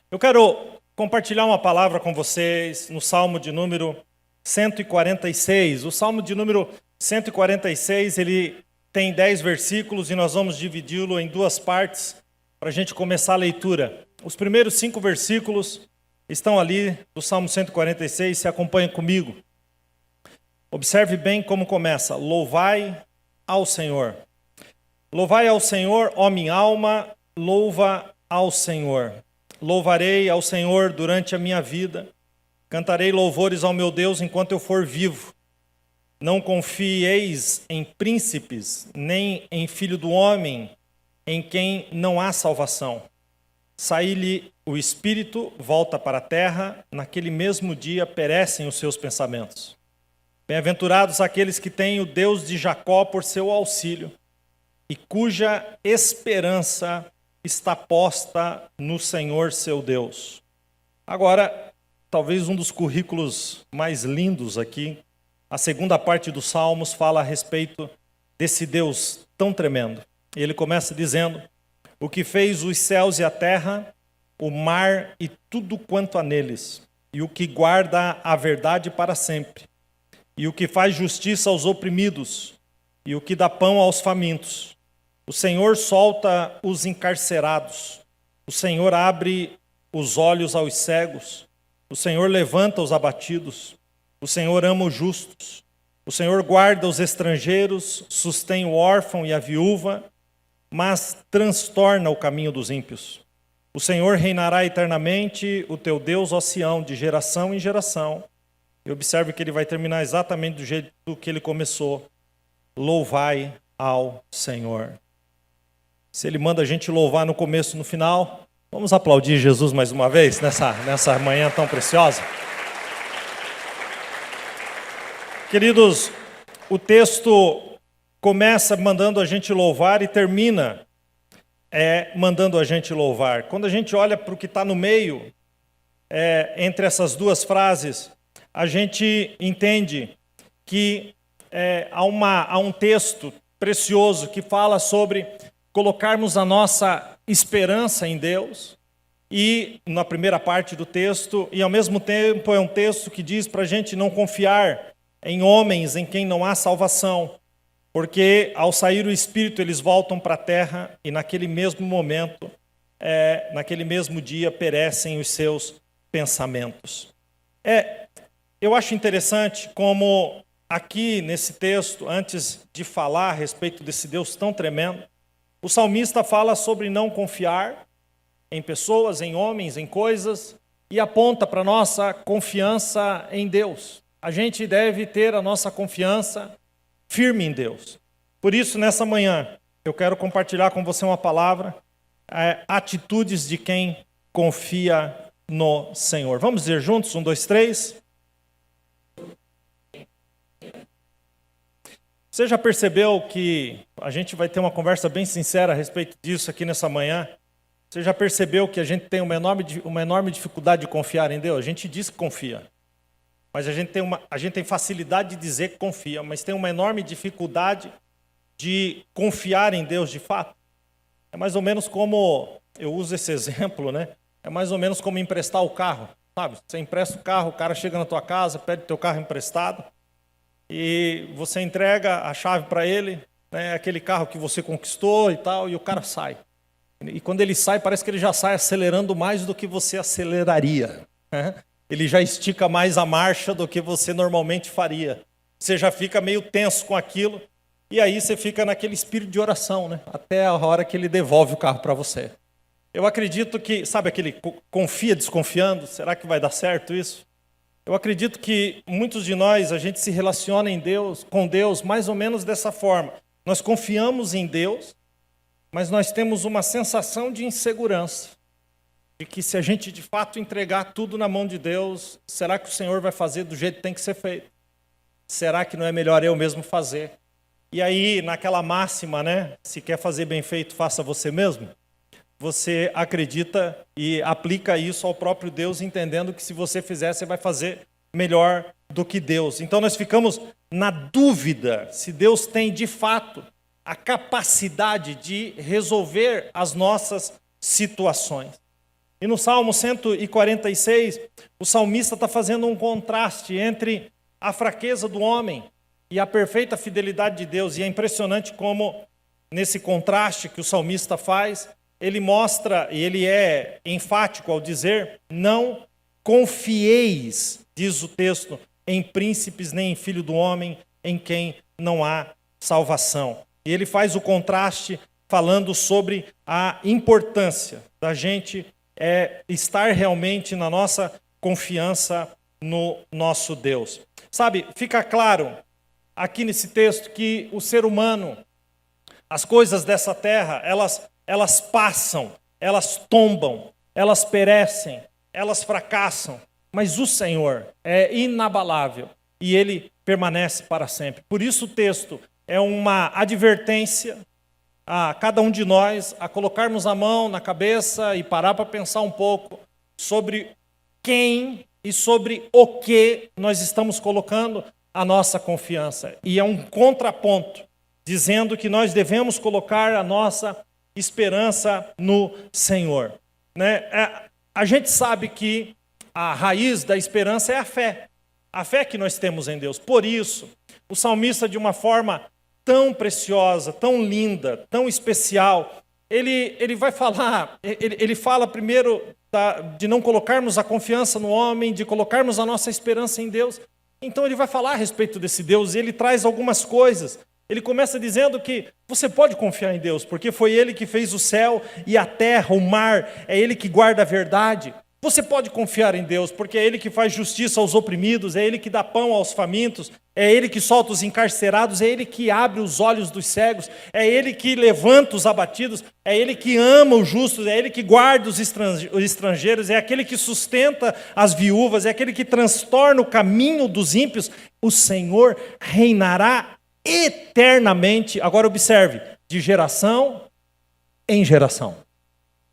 Eu quero compartilhar uma palavra com vocês no Salmo de número 146. O Salmo de número 146, ele tem 10 versículos e nós vamos dividi-lo em duas partes para a gente começar a leitura. Os primeiros 5 versículos estão ali do Salmo 146, se acompanhem comigo. Observe bem como começa: louvai ao Senhor. Louvai ao Senhor, ó minha alma, louva ao Senhor. Louvarei ao Senhor durante a minha vida, cantarei louvores ao meu Deus enquanto eu for vivo. Não confieis em príncipes, nem em filho do homem, em quem não há salvação. Sai-lhe o espírito, volta para a terra, naquele mesmo dia perecem os seus pensamentos. Bem-aventurados aqueles que têm o Deus de Jacó por seu auxílio, e cuja esperança está posta no Senhor seu Deus. Agora, talvez um dos currículos mais lindos aqui, a segunda parte dos Salmos fala a respeito desse Deus tão tremendo. Ele começa dizendo: o que fez os céus e a terra, o mar e tudo quanto há neles, e o que guarda a verdade para sempre, e o que faz justiça aos oprimidos, e o que dá pão aos famintos. O Senhor solta os encarcerados, o Senhor abre os olhos aos cegos, o Senhor levanta os abatidos, o Senhor ama os justos, o Senhor guarda os estrangeiros, sustém o órfão e a viúva, mas transtorna o caminho dos ímpios. O Senhor reinará eternamente, o teu Deus, ó Sião, de geração em geração. E observe que ele vai terminar exatamente do jeito que ele começou: louvai ao Senhor. Se ele manda a gente louvar no começo e no final, vamos aplaudir Jesus mais uma vez nessa manhã tão preciosa. Queridos, o texto começa mandando a gente louvar e termina mandando a gente louvar. Quando a gente olha para o que está no meio, entre essas duas frases, a gente entende que há um texto precioso que fala sobre colocarmos a nossa esperança em Deus, e na primeira parte do texto, e ao mesmo tempo é um texto que diz para a gente não confiar em homens em quem não há salvação, porque ao sair o Espírito eles voltam para a terra e naquele mesmo momento, naquele mesmo dia perecem os seus pensamentos. Eu acho interessante como aqui nesse texto, antes de falar a respeito desse Deus tão tremendo, o salmista fala sobre não confiar em pessoas, em homens, em coisas, e aponta para a nossa confiança em Deus. A gente deve ter a nossa confiança firme em Deus. Por isso, nessa manhã, eu quero compartilhar com você uma palavra, atitudes de quem confia no Senhor. Vamos dizer juntos? 1, 2, 3. Você já percebeu que a gente vai ter uma conversa bem sincera a respeito disso aqui nessa manhã? Você já percebeu que a gente tem uma enorme dificuldade de confiar em Deus? A gente diz que confia, mas a gente tem facilidade de dizer que confia, mas tem uma enorme dificuldade de confiar em Deus de fato. É mais ou menos como, eu uso esse exemplo, né? É mais ou menos como emprestar o carro, sabe? Você empresta o carro, o cara chega na tua casa, pede teu carro emprestado, e você entrega a chave para ele, né, aquele carro que você conquistou e tal, e o cara sai. E quando ele sai, parece que ele já sai acelerando mais do que você aceleraria, né? Ele já estica mais a marcha do que você normalmente faria. Você já fica meio tenso com aquilo, e aí você fica naquele espírito de oração, né, até a hora que ele devolve o carro para você. Eu acredito que, sabe aquele confia desconfiando, será que vai dar certo isso? Eu acredito que muitos de nós, a gente se relaciona com Deus mais ou menos dessa forma. Nós confiamos em Deus, mas nós temos uma sensação de insegurança, de que se a gente de fato entregar tudo na mão de Deus, será que o Senhor vai fazer do jeito que tem que ser feito? Será que não é melhor eu mesmo fazer? E aí, naquela máxima, né? Se quer fazer bem feito, faça você mesmo. Você acredita e aplica isso ao próprio Deus, entendendo que se você fizer, você vai fazer melhor do que Deus. Então nós ficamos na dúvida se Deus tem de fato a capacidade de resolver as nossas situações. E no Salmo 146, o salmista está fazendo um contraste entre a fraqueza do homem e a perfeita fidelidade de Deus. E é impressionante como, nesse contraste que o salmista faz, ele mostra, e ele é enfático ao dizer, não confieis, diz o texto, em príncipes nem em filho do homem, em quem não há salvação. E ele faz o contraste falando sobre a importância da gente estar realmente na nossa confiança no nosso Deus. Sabe, fica claro aqui nesse texto que o ser humano, as coisas dessa terra, elas passam, elas tombam, elas perecem, elas fracassam, mas o Senhor é inabalável e Ele permanece para sempre. Por isso o texto é uma advertência a cada um de nós a colocarmos a mão na cabeça e parar para pensar um pouco sobre quem e sobre o que nós estamos colocando a nossa confiança. E é um contraponto, dizendo que nós devemos colocar a nossa esperança no Senhor. A gente sabe que a raiz da esperança é a fé que nós temos em Deus. Por isso, o salmista, de uma forma tão preciosa, tão linda, tão especial, ele vai falar, ele fala primeiro de não colocarmos a confiança no homem, de colocarmos a nossa esperança em Deus. Então ele vai falar a respeito desse Deus e ele traz algumas coisas. Ele começa dizendo que você pode confiar em Deus, porque foi Ele que fez o céu e a terra, o mar, é Ele que guarda a verdade. Você pode confiar em Deus, porque é Ele que faz justiça aos oprimidos, é Ele que dá pão aos famintos, é Ele que solta os encarcerados, é Ele que abre os olhos dos cegos, é Ele que levanta os abatidos, é Ele que ama os justos, é Ele que guarda os estrangeiros, é aquele que sustenta as viúvas, é aquele que transtorna o caminho dos ímpios. O Senhor reinará eternamente, agora observe, de geração em geração.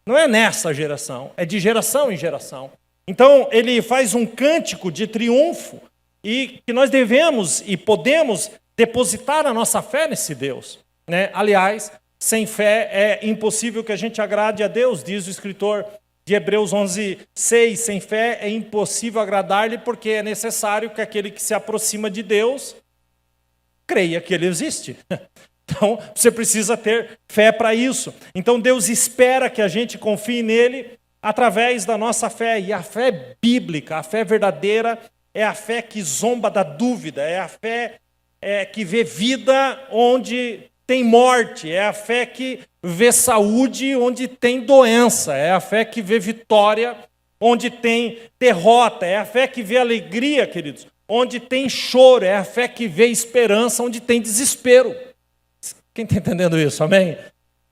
Não é nessa geração, é de geração em geração. Então, ele faz um cântico de triunfo e que nós devemos e podemos depositar a nossa fé nesse Deus. Aliás, sem fé é impossível que a gente agrade a Deus, diz o escritor de Hebreus 11:6. Sem fé é impossível agradar-lhe, porque é necessário que aquele que se aproxima de Deus creia que Ele existe. Então, você precisa ter fé para isso. Então, Deus espera que a gente confie nele através da nossa fé. E a fé bíblica, a fé verdadeira, é a fé que zomba da dúvida, é a fé que vê vida onde tem morte, é a fé que vê saúde onde tem doença, é a fé que vê vitória onde tem derrota, é a fé que vê alegria, queridos, onde tem choro, é a fé que vê esperança onde tem desespero. Quem está entendendo isso? Amém?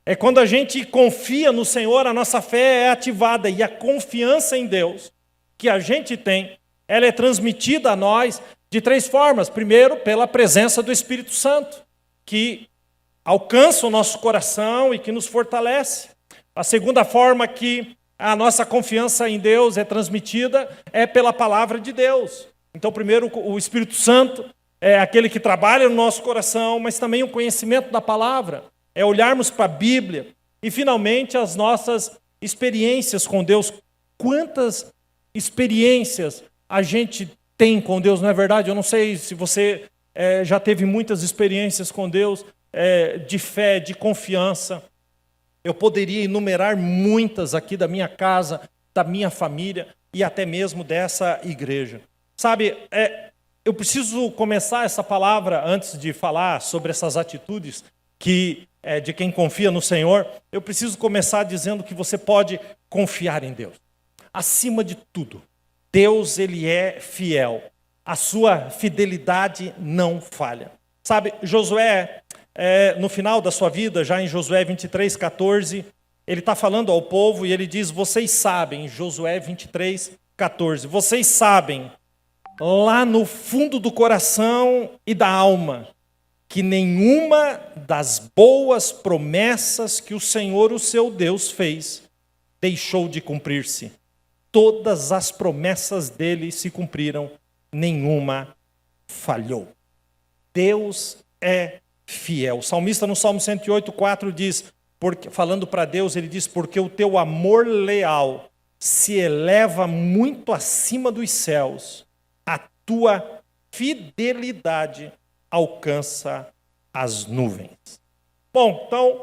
É quando a gente confia no Senhor, a nossa fé é ativada. E a confiança em Deus que a gente tem, ela é transmitida a nós de 3 formas. Primeiro, pela presença do Espírito Santo, que alcança o nosso coração e que nos fortalece. A segunda forma que a nossa confiança em Deus é transmitida é pela palavra de Deus. Então, primeiro, o Espírito Santo é aquele que trabalha no nosso coração, mas também o conhecimento da palavra, é olharmos para a Bíblia. E, finalmente, as nossas experiências com Deus. Quantas experiências a gente tem com Deus, não é verdade? Eu não sei se você já teve muitas experiências com Deus, de fé, de confiança. Eu poderia enumerar muitas aqui da minha casa, da minha família e até mesmo dessa igreja. Sabe, eu preciso começar essa palavra, antes de falar sobre essas atitudes de quem confia no Senhor, eu preciso começar dizendo que você pode confiar em Deus. Acima de tudo, Deus, Ele é fiel. A sua fidelidade não falha. Sabe, Josué, no final da sua vida, já em Josué 23:14, ele está falando ao povo e ele diz, vocês sabem, Josué 23:14, vocês sabem, lá no fundo do coração e da alma, que nenhuma das boas promessas que o Senhor, o seu Deus, fez, deixou de cumprir-se. Todas as promessas dele se cumpriram, nenhuma falhou. Deus é fiel. O salmista no Salmo 108:4 diz, falando para Deus, ele diz, porque o teu amor leal se eleva muito acima dos céus, a tua fidelidade alcança as nuvens. Bom, então,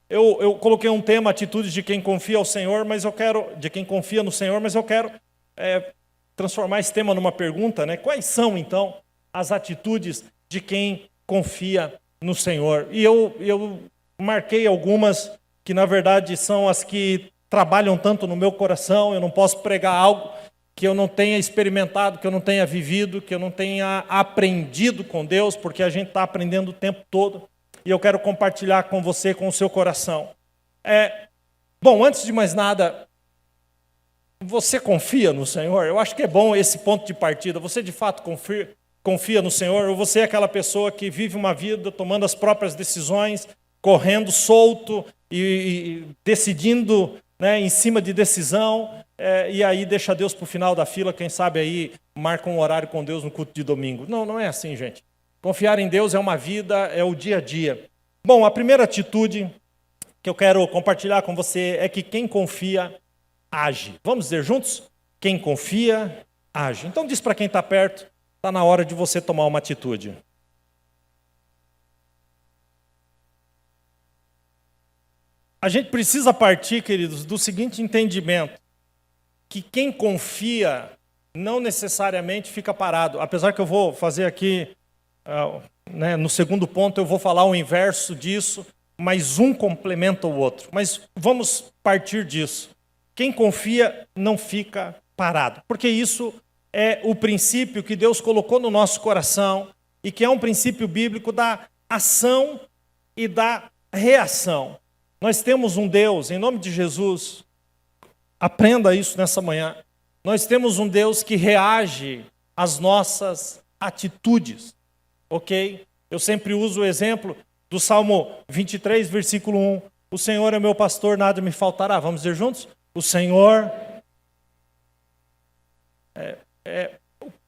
eu coloquei um tema, atitudes de quem confia ao Senhor, de quem confia no Senhor, mas eu quero transformar esse tema numa pergunta, né? Quais são, então, as atitudes de quem confia no Senhor? E eu marquei algumas que, na verdade, são as que trabalham tanto no meu coração. Eu não posso pregar algo que eu não tenha experimentado, que eu não tenha vivido, que eu não tenha aprendido com Deus, porque a gente está aprendendo o tempo todo, e eu quero compartilhar com você, com o seu coração. Bom, antes de mais nada, você confia no Senhor? Eu acho que é bom esse ponto de partida. Você de fato confia no Senhor? Ou você é aquela pessoa que vive uma vida tomando as próprias decisões, correndo solto e decidindo, né, em cima de decisão, e aí deixa Deus para o final da fila, quem sabe aí marca um horário com Deus no culto de domingo. Não, não é assim, gente. Confiar em Deus é uma vida, é o dia a dia. Bom, a primeira atitude que eu quero compartilhar com você é que quem confia, age. Vamos dizer juntos? Quem confia, age. Então diz para quem está perto, está na hora de você tomar uma atitude. A gente precisa partir, queridos, do seguinte entendimento, que quem confia não necessariamente fica parado. Apesar que eu vou fazer aqui, no segundo ponto, eu vou falar o inverso disso, mas um complementa o outro. Mas vamos partir disso. Quem confia não fica parado, porque isso é o princípio que Deus colocou no nosso coração e que é um princípio bíblico da ação e da reação. Nós temos um Deus, em nome de Jesus, aprenda isso nessa manhã. Nós temos um Deus que reage às nossas atitudes, ok? Eu sempre uso o exemplo do Salmo 23, versículo 1. O Senhor é meu pastor, nada me faltará. Vamos dizer juntos? O Senhor...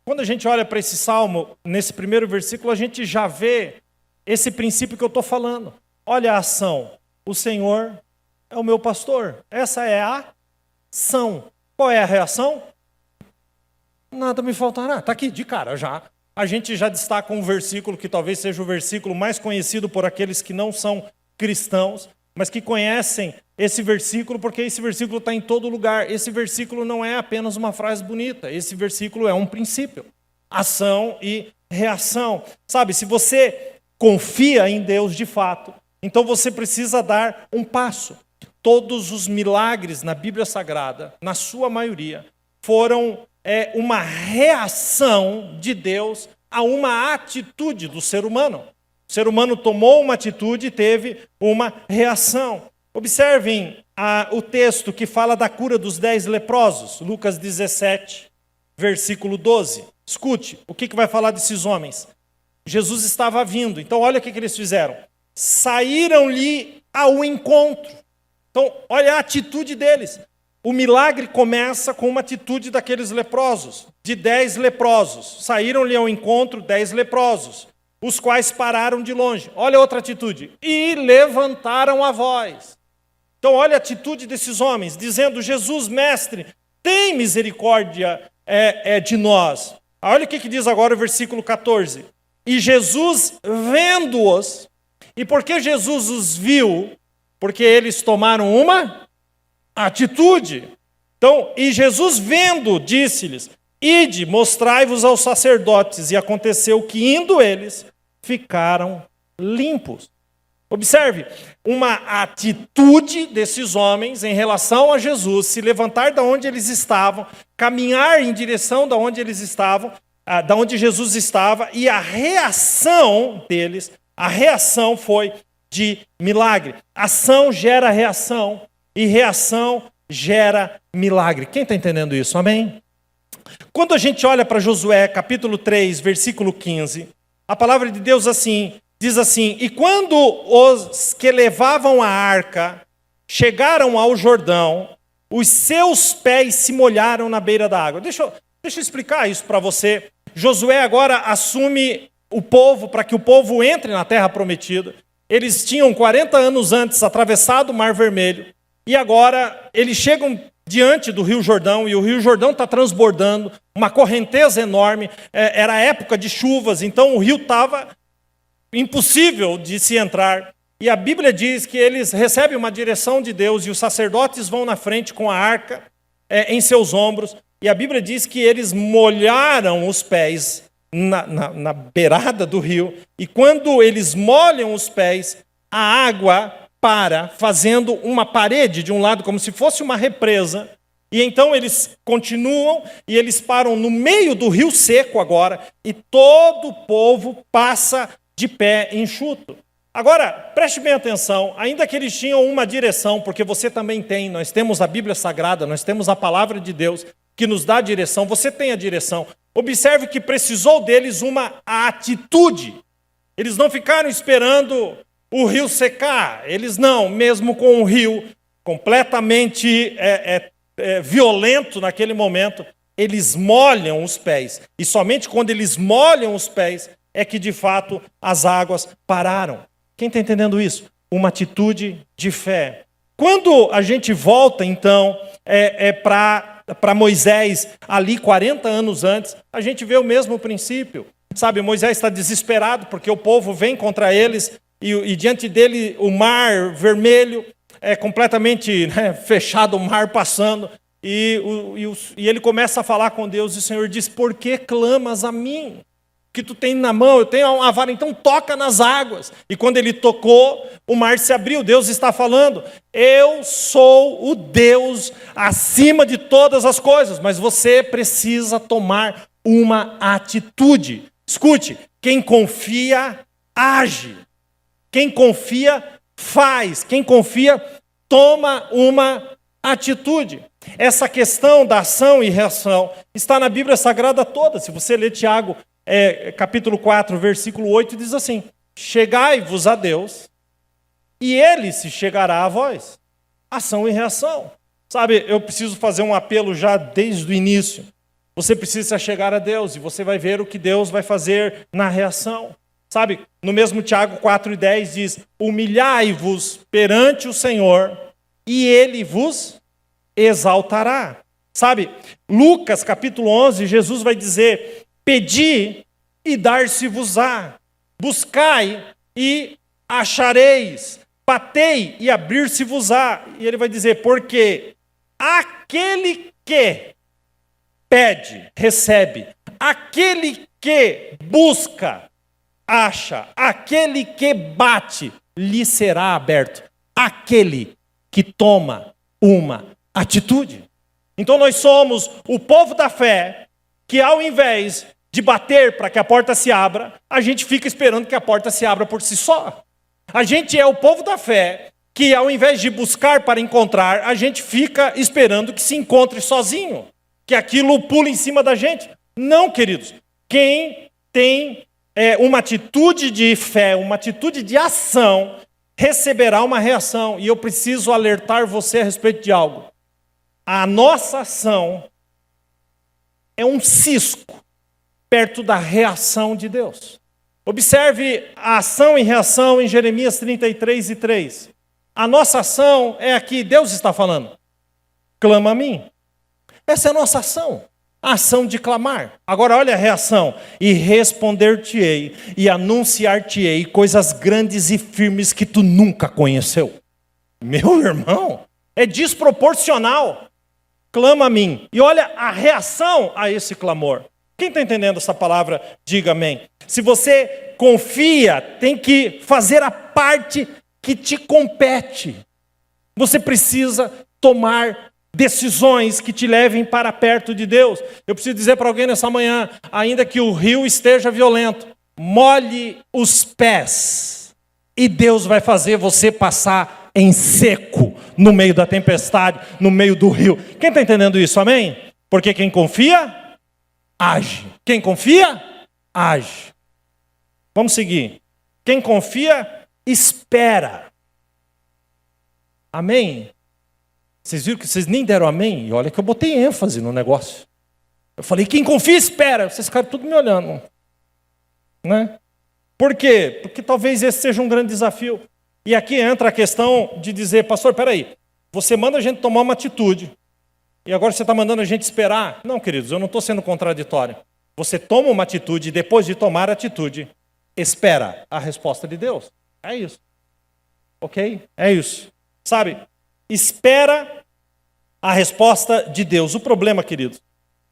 Quando a gente olha para esse Salmo, nesse primeiro versículo, a gente já vê esse princípio que eu estou falando. Olha a ação. O Senhor é o meu pastor. Essa é a ação. Qual é a reação? Nada me faltará. Está aqui, de cara já. A gente já destaca um versículo que talvez seja o versículo mais conhecido por aqueles que não são cristãos, mas que conhecem esse versículo, porque esse versículo está em todo lugar. Esse versículo não é apenas uma frase bonita. Esse versículo é um princípio. Ação e reação. Sabe, se você confia em Deus de fato, então você precisa dar um passo. Todos os milagres na Bíblia Sagrada, na sua maioria, foram uma reação de Deus a uma atitude do ser humano. O ser humano tomou uma atitude e teve uma reação. Observem o texto que fala da cura dos 10 leprosos, Lucas 17, versículo 12. Escute, o que vai falar desses homens? Jesus estava vindo, então olha o que eles fizeram. Saíram-lhe ao encontro. Então, olha a atitude deles. O milagre começa com uma atitude daqueles leprosos, de 10 leprosos. Saíram-lhe ao encontro 10 leprosos, os quais pararam de longe. Olha outra atitude. E levantaram a voz. Então, olha a atitude desses homens, dizendo: Jesus, mestre, tem misericórdia de nós. Olha o que diz agora o versículo 14. E Jesus, vendo-os, e por que Jesus os viu? Porque eles tomaram uma atitude. Então, e Jesus vendo, disse-lhes: ide, mostrai-vos aos sacerdotes. E aconteceu que, indo eles, ficaram limpos. Observe, uma atitude desses homens em relação a Jesus, se levantar da onde eles estavam, caminhar em direção da onde eles estavam, da onde Jesus estava, e a reação deles, a reação foi de milagre. Ação gera reação e reação gera milagre. Quem está entendendo isso? Amém? Quando a gente olha para Josué, capítulo 3, versículo 15, a palavra de Deus diz assim: e quando os que levavam a arca chegaram ao Jordão, os seus pés se molharam na beira da água. Deixa eu explicar isso para você. Josué agora assume o povo para que o povo entre na terra prometida. Eles tinham 40 anos antes atravessado o Mar Vermelho. E agora eles chegam diante do Rio Jordão, e o Rio Jordão está transbordando, uma correnteza enorme, era época de chuvas, então o rio estava impossível de se entrar. E a Bíblia diz que eles recebem uma direção de Deus, e os sacerdotes vão na frente com a arca em seus ombros, e a Bíblia diz que eles molharam os pés na beirada do rio, e quando eles molham os pés, a água para, fazendo uma parede de um lado, como se fosse uma represa, e então eles continuam, e eles param no meio do rio seco agora, e todo o povo passa de pé enxuto. Agora, preste bem atenção, ainda que eles tinham uma direção, porque você também tem, nós temos a Bíblia Sagrada, nós temos a Palavra de Deus, que nos dá a direção, você tem a direção. Observe que precisou deles uma atitude. Eles não ficaram esperando o rio secar, eles não, mesmo com o rio completamente violento naquele momento, eles molham os pés. E somente quando eles molham os pés é que de fato as águas pararam. Quem está entendendo isso? Uma atitude de fé. Quando a gente volta então para Moisés, ali 40 anos antes, a gente vê o mesmo princípio. Sabe, Moisés está desesperado porque o povo vem contra eles e diante dele o mar vermelho, completamente fechado, o mar passando. E ele começa a falar com Deus e o Senhor diz, por que clamas a mim? Que tu tem na mão, eu tenho uma vara, então toca nas águas. E quando ele tocou, o mar se abriu. Deus está falando, eu sou o Deus acima de todas as coisas, mas você precisa tomar uma atitude. Escute, quem confia, age. Quem confia, faz. Quem confia, toma uma atitude. Essa questão da ação e reação está na Bíblia Sagrada toda. Se você ler Tiago, capítulo 4, versículo 8, diz assim, chegai-vos a Deus, e Ele se chegará a vós. Ação e reação. Sabe, eu preciso fazer um apelo já desde o início. Você precisa chegar a Deus, e você vai ver o que Deus vai fazer na reação. Sabe, no mesmo Tiago 4:10 diz, humilhai-vos perante o Senhor, e Ele vos exaltará. Sabe, Lucas capítulo 11, Jesus vai dizer, pedi e dar-se-vos-á, buscai e achareis, batei e abrir-se-vos-á. E ele vai dizer, porque aquele que pede, recebe, aquele que busca, acha, aquele que bate, lhe será aberto, aquele que toma uma atitude. Então nós somos o povo da fé, que ao invés de bater para que a porta se abra, a gente fica esperando que a porta se abra por si só. A gente é o povo da fé, que ao invés de buscar para encontrar, a gente fica esperando que se encontre sozinho, que aquilo pule em cima da gente. Não, queridos. Quem tem uma atitude de fé, uma atitude de ação, receberá uma reação. E eu preciso alertar você a respeito de algo. A nossa ação é um cisco perto da reação de Deus. Observe a ação e reação em Jeremias 33:3. A nossa ação é aqui, Deus está falando. Clama a mim. Essa é a nossa ação. A ação de clamar. Agora olha a reação. E responder-te-ei e anunciar-te-ei coisas grandes e firmes que tu nunca conheceu. Meu irmão, é desproporcional. Clama a mim. E olha a reação a esse clamor. Quem está entendendo essa palavra, diga amém. Se você confia, tem que fazer a parte que te compete. Você precisa tomar decisões que te levem para perto de Deus. Eu preciso dizer para alguém nessa manhã, ainda que o rio esteja violento, molhe os pés e Deus vai fazer você passar em seco, no meio da tempestade, no meio do rio. Quem está entendendo isso, amém? Porque quem confia, age. Quem confia, age. Vamos seguir. Quem confia, espera. Amém? Vocês viram que vocês nem deram amém? E olha que eu botei ênfase no negócio. Eu falei, quem confia, espera. Vocês ficaram tudo me olhando. Né? Por quê? Porque talvez esse seja um grande desafio. E aqui entra a questão de dizer, pastor, peraí, você manda a gente tomar uma atitude, e agora você está mandando a gente esperar. Não, queridos, eu não estou sendo contraditório. Você toma uma atitude e depois de tomar a atitude, espera a resposta de Deus. É isso. Ok? É isso. Sabe, espera a resposta de Deus. O problema, queridos,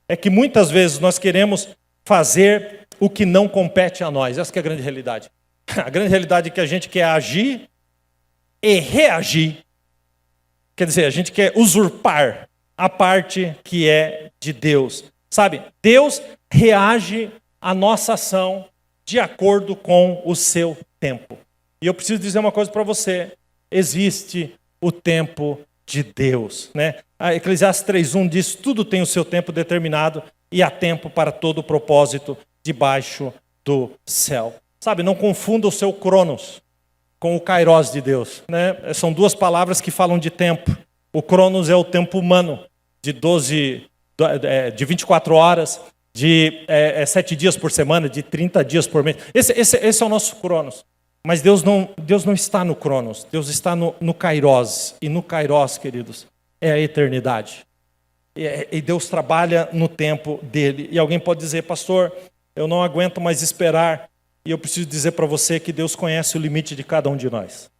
é que muitas vezes nós queremos fazer o que não compete a nós. Essa que é a grande realidade. A grande realidade é que a gente quer agir e reagir. Quer dizer, a gente quer usurpar a parte que é de Deus. Sabe, Deus reage à nossa ação de acordo com o seu tempo. E eu preciso dizer uma coisa para você. Existe o tempo de Deus, né? A Eclesiastes 3:1 diz: tudo tem o seu tempo determinado e há tempo para todo o propósito debaixo do céu. Sabe, não confunda o seu cronos com o kairos de Deus, né? São duas palavras que falam de tempo. O cronos é o tempo humano, de 24 horas, de 7 dias por semana, de 30 dias por mês. Esse é o nosso cronos. Mas Deus não está no cronos, Deus está no kairos. E no kairos, queridos, é a eternidade. E Deus trabalha no tempo dele. E alguém pode dizer: pastor, eu não aguento mais esperar. E eu preciso dizer para você que Deus conhece o limite de cada um de nós.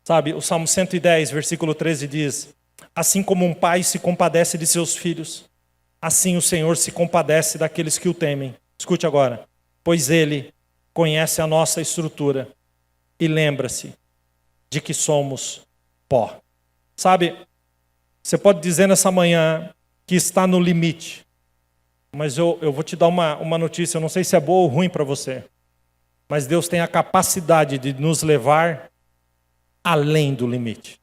Sabe, o Salmo 110, versículo 13 diz: assim como um pai se compadece de seus filhos, assim o Senhor se compadece daqueles que o temem. Escute agora: pois ele conhece a nossa estrutura e lembra-se de que somos pó. Sabe, você pode dizer nessa manhã que está no limite, mas eu vou te dar uma notícia, eu não sei se é boa ou ruim para você, mas Deus tem a capacidade de nos levar além do limite.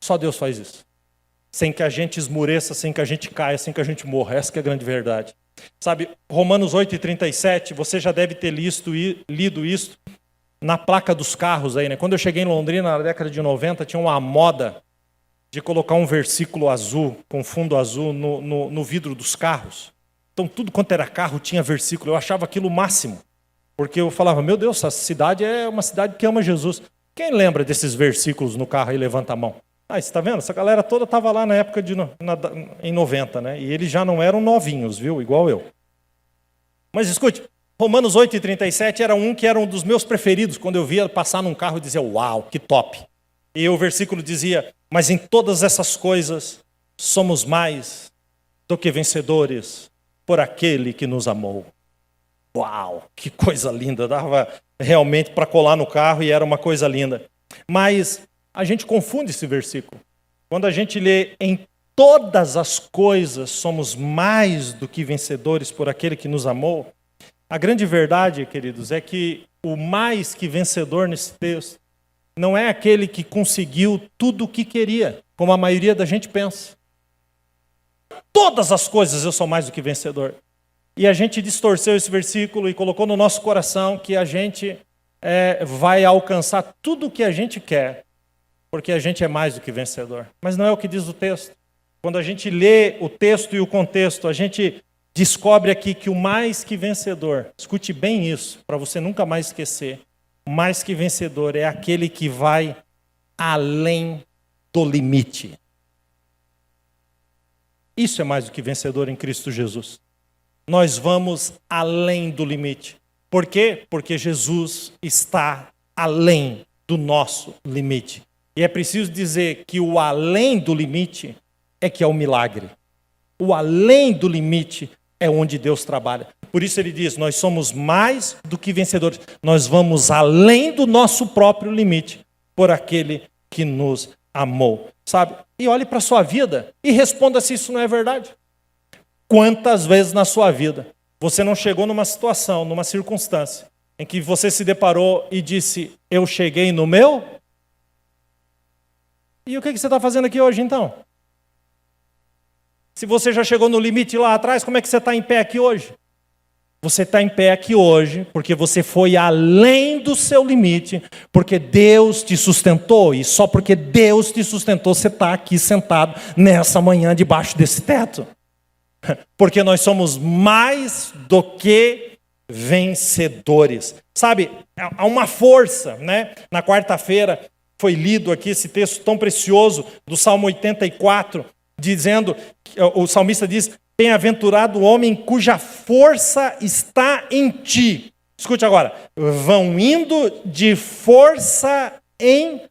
Só Deus faz isso. Sem que a gente esmureça, sem que a gente caia, sem que a gente morra. Essa que é a grande verdade. Sabe, Romanos 8:37, você já deve ter lido isso na placa dos carros aí, né? Quando eu cheguei em Londrina, na década de 90, tinha uma moda de colocar um versículo azul, com fundo azul, no vidro dos carros. Então, tudo quanto era carro tinha versículo. Eu achava aquilo o máximo. Porque eu falava: meu Deus, essa cidade é uma cidade que ama Jesus. Quem lembra desses versículos no carro aí? Levanta a mão. Você está vendo? Essa galera toda estava lá na época em 90, né? E eles já não eram novinhos, viu? Igual eu. Mas escute, Romanos 8:37 era um dos meus preferidos. Quando eu via passar num carro, eu dizia: uau, que top. E o versículo dizia: mas em todas essas coisas somos mais do que vencedores por aquele que nos amou. Uau, que coisa linda. Dava realmente para colar no carro e era uma coisa linda. Mas a gente confunde esse versículo. Quando a gente lê: em todas as coisas somos mais do que vencedores por aquele que nos amou. A grande verdade, queridos, é que o mais que vencedor nesse texto não é aquele que conseguiu tudo o que queria, como a maioria da gente pensa. Todas as coisas eu sou mais do que vencedor. E a gente distorceu esse versículo e colocou no nosso coração que a gente vai alcançar tudo o que a gente quer, porque a gente é mais do que vencedor. Mas não é o que diz o texto. Quando a gente lê o texto e o contexto, a gente descobre aqui que o mais que vencedor, escute bem isso, para você nunca mais esquecer, o mais que vencedor é aquele que vai além do limite. Isso é mais do que vencedor em Cristo Jesus. Nós vamos além do limite. Por quê? Porque Jesus está além do nosso limite. E é preciso dizer que o além do limite é que é o milagre. O além do limite é onde Deus trabalha. Por isso ele diz: nós somos mais do que vencedores. Nós vamos além do nosso próprio limite por aquele que nos amou. Sabe? E olhe para a sua vida e responda se isso não é verdade. Quantas vezes na sua vida você não chegou numa situação, numa circunstância, em que você se deparou e disse: eu cheguei no meu? E o que você está fazendo aqui hoje então? Se você já chegou no limite lá atrás, como é que você está em pé aqui hoje? Você está em pé aqui hoje porque você foi além do seu limite, porque Deus te sustentou, e só porque Deus te sustentou você está aqui sentado nessa manhã debaixo desse teto. Porque nós somos mais do que vencedores. Sabe, há uma força, né? Na quarta-feira foi lido aqui esse texto tão precioso do Salmo 84, dizendo, o salmista diz, bem-aventurado o homem cuja força está em ti. Escute agora, vão indo de força em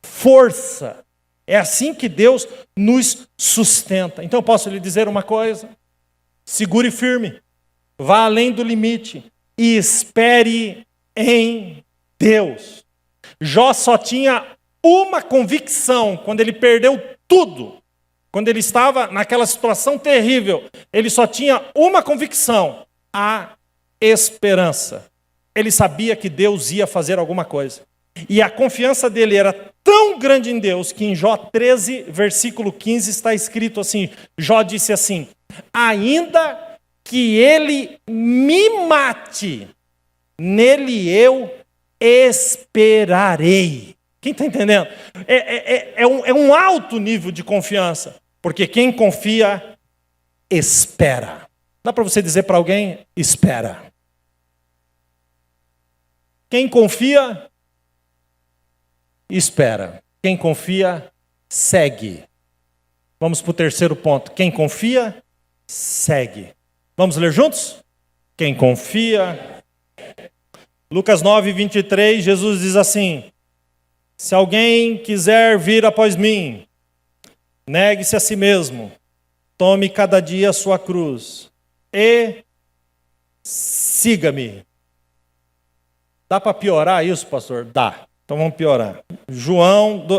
força. É assim que Deus nos sustenta. Então eu posso lhe dizer uma coisa, segure firme, vá além do limite e espere em Deus. Jó só tinha uma convicção quando ele perdeu tudo. Quando ele estava naquela situação terrível, ele só tinha uma convicção: a esperança. Ele sabia que Deus ia fazer alguma coisa. E a confiança dele era tão grande em Deus que em Jó 13, versículo 15, está escrito assim, Jó disse assim, ainda que ele me mate, nele eu esperarei. Quem está entendendo? É um alto nível de confiança. Porque quem confia, espera. Dá para você dizer para alguém, espera. Quem confia, espera. Quem confia, segue. Vamos para o terceiro ponto. Quem confia, segue. Vamos ler juntos? Quem confia. Lucas 9, 23, Jesus diz assim, se alguém quiser vir após mim, negue-se a si mesmo, tome cada dia a sua cruz e siga-me. Dá para piorar isso, pastor? Dá. Então vamos piorar.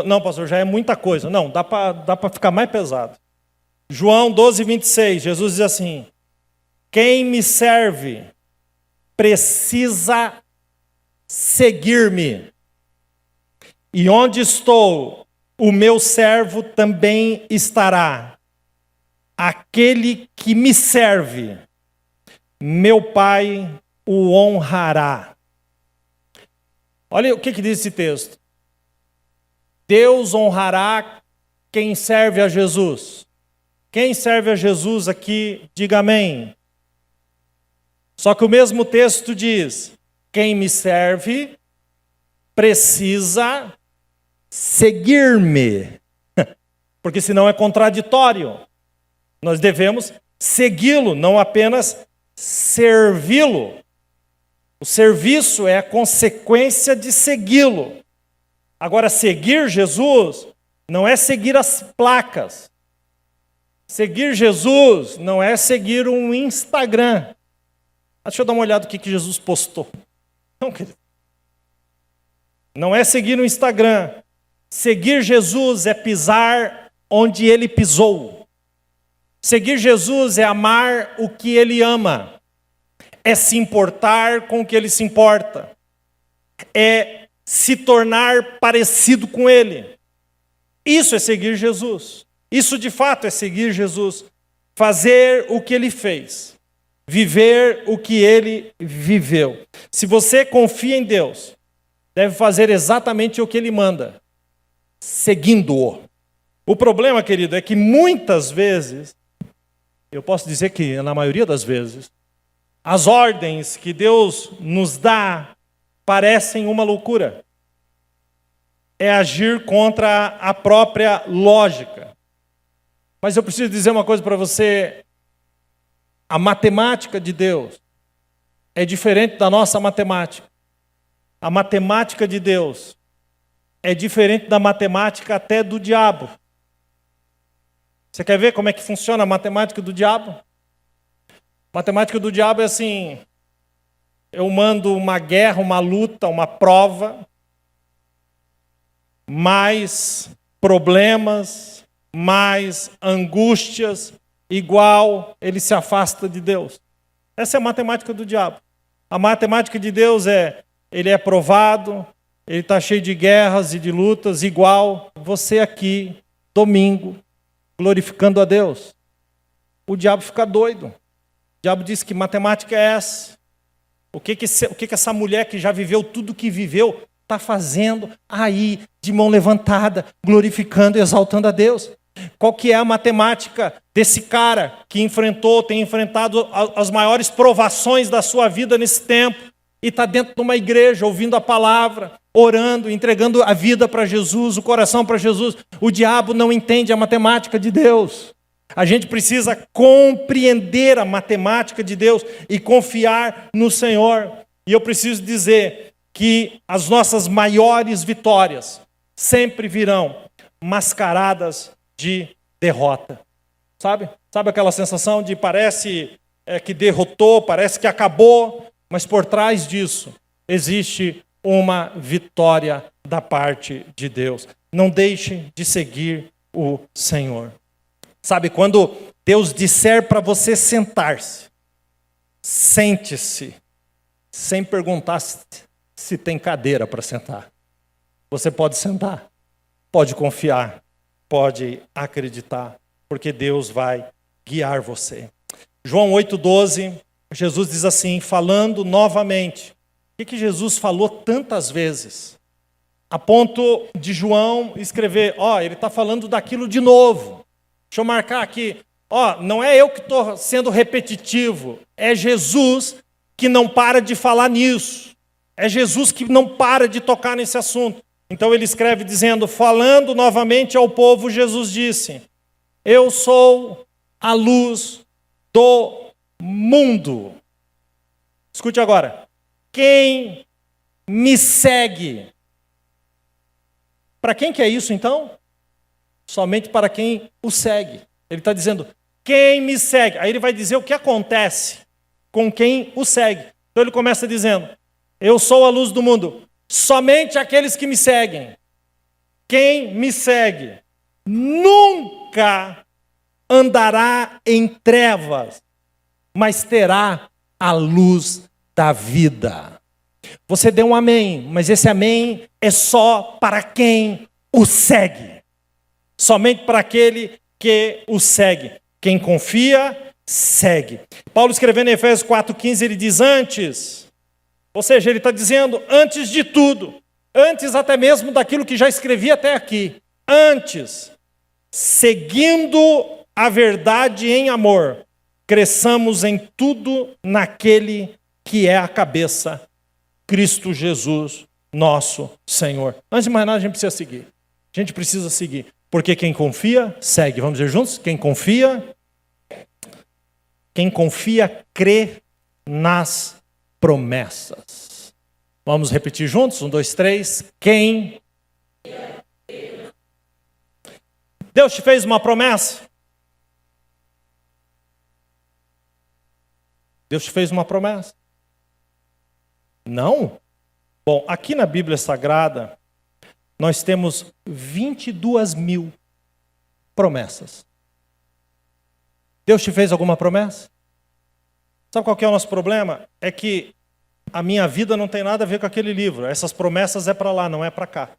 Não, pastor, já é muita coisa. Não, dá para ficar mais pesado. João 12, 26, Jesus diz assim, quem me serve precisa seguir-me. E onde estou, o meu servo também estará. Aquele que me serve, meu Pai o honrará. Olha o que diz esse texto. Deus honrará quem serve a Jesus. Quem serve a Jesus aqui, diga amém. Só que o mesmo texto diz, quem me serve precisa seguir-me. Porque senão é contraditório. Nós devemos segui-lo, não apenas servi-lo. O serviço é a consequência de segui-lo. Agora, seguir Jesus não é seguir as placas. Seguir Jesus não é seguir um Instagram. Deixa eu dar uma olhada no que Jesus postou. Não, querido. Não é seguir no Instagram. Seguir Jesus é pisar onde ele pisou. Seguir Jesus é amar o que ele ama. É se importar com o que ele se importa. É se tornar parecido com ele. Isso é seguir Jesus. Isso de fato é seguir Jesus. Fazer o que ele fez. Viver o que ele viveu. Se você confia em Deus, deve fazer exatamente o que ele manda, seguindo-o. O problema, querido, é que muitas vezes, eu posso dizer que na maioria das vezes, as ordens que Deus nos dá parecem uma loucura. É agir contra a própria lógica. Mas eu preciso dizer uma coisa para você. A matemática de Deus é diferente da nossa matemática. A matemática de Deus é diferente da matemática até do diabo. Você quer ver como é que funciona a matemática do diabo? A matemática do diabo é assim, eu mando uma guerra, uma luta, uma prova, mais problemas, mais angústias, igual ele se afasta de Deus. Essa é a matemática do diabo. A matemática de Deus é, ele é provado, ele está cheio de guerras e de lutas, igual você aqui, domingo, glorificando a Deus. O diabo fica doido. O diabo diz que matemática é essa. O que essa mulher que já viveu tudo que viveu está fazendo aí, de mão levantada, glorificando e exaltando a Deus? Qual que é a matemática desse cara que tem enfrentado as maiores provações da sua vida nesse tempo e está dentro de uma igreja, ouvindo a palavra, orando, entregando a vida para Jesus, o coração para Jesus? O diabo não entende a matemática de Deus. A gente precisa compreender a matemática de Deus e confiar no Senhor. E eu preciso dizer que as nossas maiores vitórias sempre virão mascaradas de derrota. Sabe? Sabe aquela sensação de parece que derrotou, parece que acabou, mas por trás disso existe uma vitória da parte de Deus. Não deixe de seguir o Senhor. Sabe, quando Deus disser para você sentar-se, sente-se, sem perguntar se tem cadeira para sentar. Você pode sentar, pode confiar, pode acreditar, porque Deus vai guiar você. João 8,12, Jesus diz assim, falando novamente. O que Jesus falou tantas vezes? A ponto de João escrever, ele está falando daquilo de novo. Deixa eu marcar aqui. Não é eu que estou sendo repetitivo, é Jesus que não para de falar nisso. É Jesus que não para de tocar nesse assunto. Então ele escreve dizendo, falando novamente ao povo, Jesus disse, eu sou a luz do mundo. Escute agora. Quem me segue. Para quem que é isso então? Somente para quem o segue. Ele está dizendo, quem me segue. Aí ele vai dizer o que acontece com quem o segue. Então ele começa dizendo, eu sou a luz do mundo. Somente aqueles que me seguem. Quem me segue nunca andará em trevas, mas terá a luz da vida. Você deu um amém, mas esse amém é só para quem o segue. Somente para aquele que o segue. Quem confia, segue. Paulo escrevendo em Efésios 4,15, ele diz antes, ou seja, ele está dizendo antes de tudo, antes até mesmo daquilo que já escrevi até aqui, antes, seguindo a verdade em amor, cresçamos em tudo naquele que é a cabeça, Cristo Jesus, nosso Senhor. Antes de mais nada, a gente precisa seguir. A gente precisa seguir. Porque quem confia, segue. Vamos dizer juntos? Quem confia, crê nas promessas. Vamos repetir juntos? 1, 2, 3. Quem? Deus te fez uma promessa? Deus te fez uma promessa? Não? Bom, aqui na Bíblia Sagrada, nós temos 22.000 promessas. Deus te fez alguma promessa? Sabe qual que é o nosso problema? É que a minha vida não tem nada a ver com aquele livro. Essas promessas é para lá, não é para cá.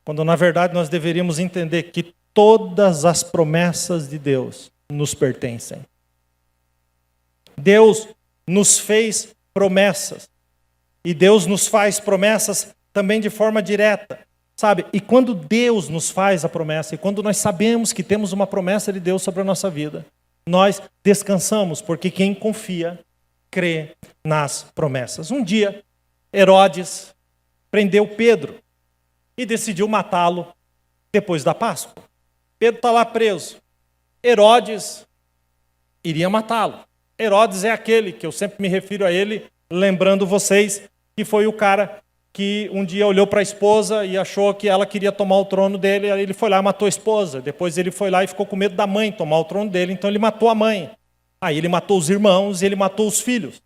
Quando na verdade nós deveríamos entender que todas as promessas de Deus nos pertencem. Deus nos fez promessas. E Deus nos faz promessas também de forma direta. Sabe? E quando Deus nos faz a promessa, e quando nós sabemos que temos uma promessa de Deus sobre a nossa vida, nós descansamos, porque quem confia, crê nas promessas. Um dia, Herodes prendeu Pedro e decidiu matá-lo depois da Páscoa. Pedro está lá preso. Herodes iria matá-lo. Herodes é aquele que eu sempre me refiro a ele, lembrando vocês que foi o cara que um dia olhou para a esposa e achou que ela queria tomar o trono dele, aí ele foi lá e matou a esposa. Depois ele foi lá e ficou com medo da mãe tomar o trono dele, então ele matou a mãe. Aí ele matou os irmãos e ele matou os filhos,